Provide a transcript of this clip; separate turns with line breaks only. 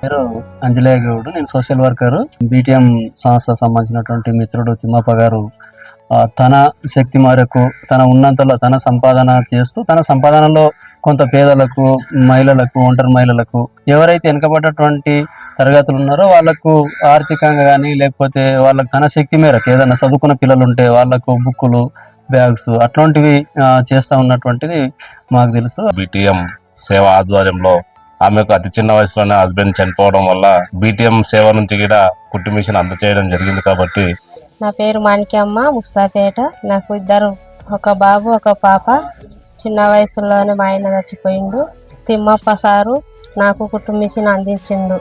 పేరు అంజలేయ గౌడ్. నేను social worker. BTM సంస్థ సంబంధించినటువంటి మిత్రుడు తిమ్మప్ప గారు తన శక్తి మేరకు తన ఉన్నంతలో తన సంపాదన చేస్తూ తన సంపాదనలో కొంత పేదలకు, మహిళలకు, ఒంటరి మహిళలకు, ఎవరైతే వెనుకబడ్డటువంటి తరగతులు ఉన్నారో వాళ్ళకు ఆర్థికంగా కానీ లేకపోతే వాళ్ళకు తన శక్తి మేరకు ఏదైనా చదువుకున్న పిల్లలు ఉంటే వాళ్ళకు బుక్కులు, బ్యాగ్స్ అట్లాంటివి చేస్తూ ఉన్నటువంటిది మాకు తెలుసు.
బీటీఎం సేవ ఆధ్వర్యంలో ఆమెకు అతి చిన్న వయసులోనే హస్బెండ్ చనిపోవడం వల్ల బీటీఎం సేవ నుంచి కూడా కుట్టు మిషన్ అందచేయడం జరిగింది. కాబట్టి
నా పేరు మాణిక్యమ్మ, ముస్తాపేట. నాకు ఇద్దరు, ఒక బాబు ఒక పాప. చిన్న వయసులోనే మా ఆయన చచ్చిపోయిండు. తిమ్మప్ప సారు నాకు కుట్టు మిషన్ అందించిండు.